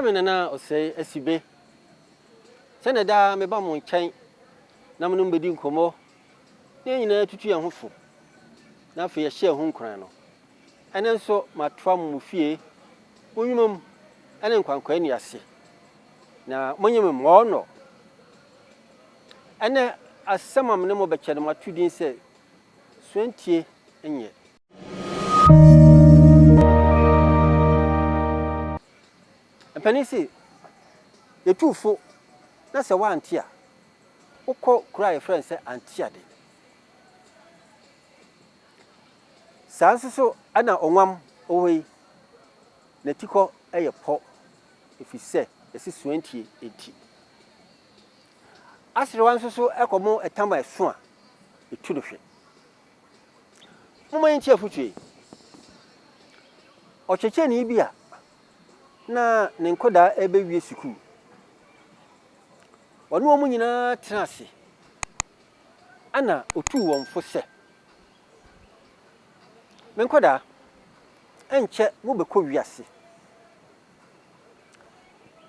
from na o say asibe seneda me ba mo nkyɛn na mo no mbedi nkomo ne nyina tutu ya hofo na afa ye hye ho Nkuran no ene nso matoa mo fie onwumam ene nkwankwa ni ase na monyem mo no ene asema me ne mo bekyɛ no matudin sɛ suantie enye Empanisi yetufo na se wa Antie a ukọ kura ye friend se Antie ade sanso ana onwam owe na tiko eye po efise esi suantie enti asire wanso so ekomo etama eso a etu no hwe momanti afutue ocheche ni bia na ne nkoda ebewie sukuu onu omu nyina tenase ana otu wonfo se me nkoda enche mo bekọ wiase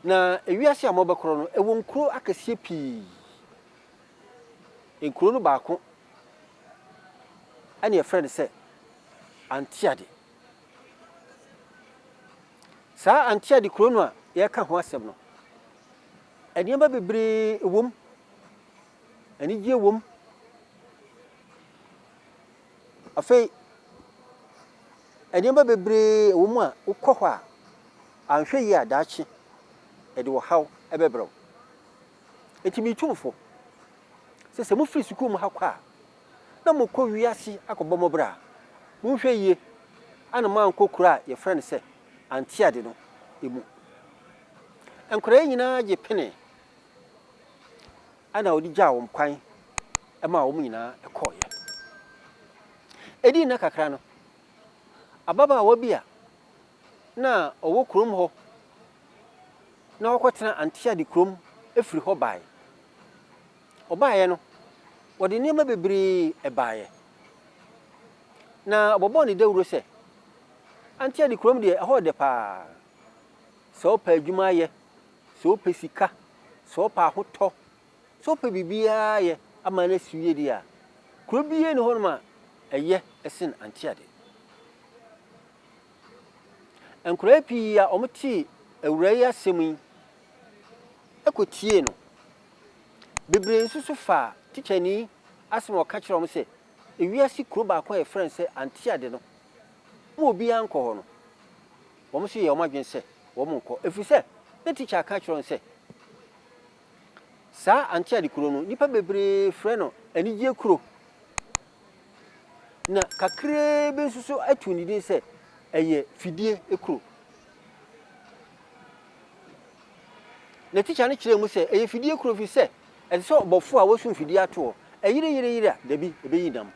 na ewiase a mo bekoro no ewo nkuro akasie pii nkuro no baako ani e friend se Antie ade sa Antie ade kuro no a ye ka ho asem no eniema bebre ewom anigye ewom afei eniema bebre ewom a ukọ hɔ a anhwe yi adaachi ede wo haw ebebrew etimi tumfo se mo free sukuu mo hakwa na mo kɔ wiase akɔbɔ mo bra mo hwɛ yie ana ma nkokura ye friend se Antie ade no emu enkora nyina gye pene ana odi gya wo kwan ema wo nyina ekɔye edi na kakra no ababa wa bia na owo krom ho na okotena Antie ade krom efiri ho bae obae no wode niema bebre ebae na obobo ne dawuro se Antie ade krom de ho de pa so pa adwuma ye so pa sika so pa hotɔ so pa bibia ye ama na suye dia krom biye ne ho ma eye esen Antie ade enkura pii a omti awura yi asemi ekotie no bebre nsusu fa teacher ni asem oka kire om se ewiase kuro ba kwa e friend se Antie ade no mo obi ankɔ ho no wom so ye omadwen se wom nkɔ efise na teacher aka kire on se sa Antie ade kuro no nipa bebre frɛ no anigye kuro na kakre be nsusu atu ni din se eye fidie ekuro na teacher ne kire mu se eye fidie ekuro fi se e se obofo a wosu fidie ato eyire a dabi ebeyi dam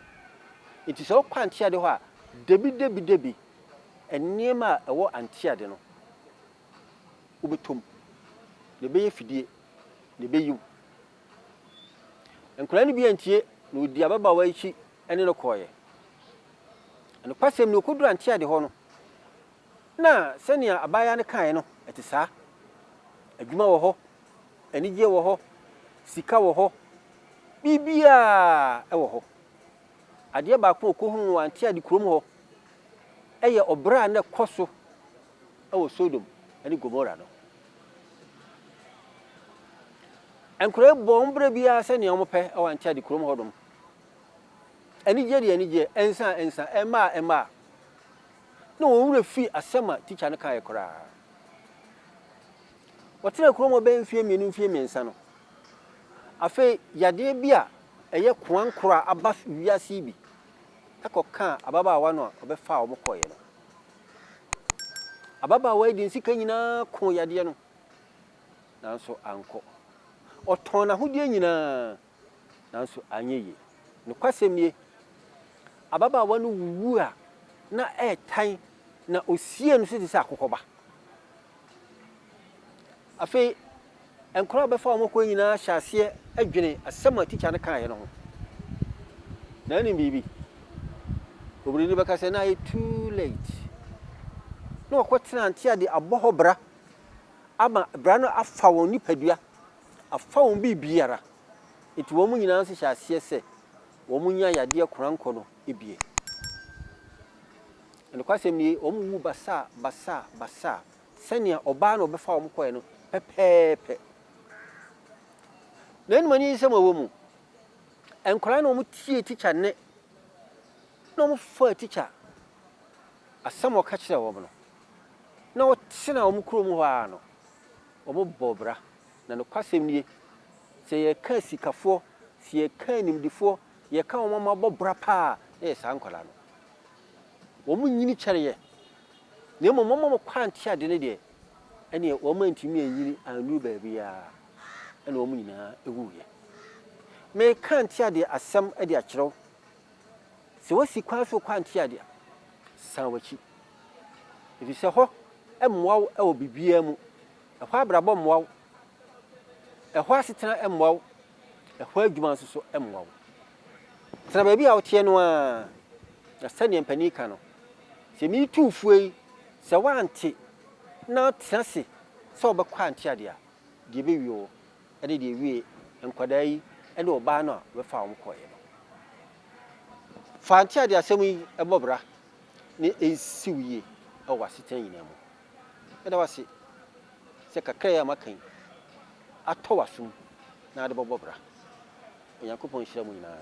enti so kwa Antie ade ho a dabi eniema ewo Antie ade no ubetom ne beye fidie ne beyu enkura ne bi antie na odi ababa wa ichi ene no koye eno kwasem ne okoduru Antie ade ho no na senia abaya ne kan no eti saa adwuma wo ho anigye wo ho sika wo ho bibia ewo ho ade ba ko okohun Antie ade krom ho eye obra na koso ewo Sodom ani Gomora no enkura bombra bia senia omope ewo Antie ade krom ho dom anigye ensa ema no wura fi asema teacher ne kan kora wotere krom be mfie mienu mfie mensa no afi yade bia eye kwankora aba wiase bi ekoka ababa wa no obefa omokoye no ababa wa di nsika nyina ko yade no nanso anko oton na hodie nyina nanso anyeye no kwasem nie ababa wa no wuwu a na etan na osie no sidi sa akokoba afi enkora befa omoko nyina hyase adwene asema teacher ne kan ye no na ni bibi obiri ni baka se na too late no okotena Antie ade aboho bra ama brano afa won nipadua afa won bibiara enti wo mu nyina nso hya ase se wo mu nya yade koranko no ebie eno kwasem ni wo mu basa senia oba na obefa wo koye no pepepe na enu mani nsem wo mu enkola na wo tie teacher ne na wo fa teacher asem wo ka kire wo no na wo tena wo mu kuro mu ho a no wo bobra na no kwasem ni se ye ka sikafo se ye ka nimdifo ye ka wo ma bobra pa e sa nkola no wo mu nyini kyereye na mo kwante ade ne de ene wo ma ntimi anyini anu ba bia ene wo mu nyina ewuye me kante ade asem ade akyerew se wasi kwaso kwante ade san wachi ebi se ho emwaw e wo bibia mu e ho abrabo mwaw e ho asetena emwaw e ho adwuma nso emwaw tena ba bia wo tie no a na sane mpani ka no se mi tufuei se wante na tiase se obekwa ante ade a de be wi o ade de wi enkwada yi ene oba no we fa wo koye no fa ante ade asem yi ebobra ne esiwiye e waseten yina mu eda wase se kakra ya makan atowasum na ade bobobra yakopon hira mu nyina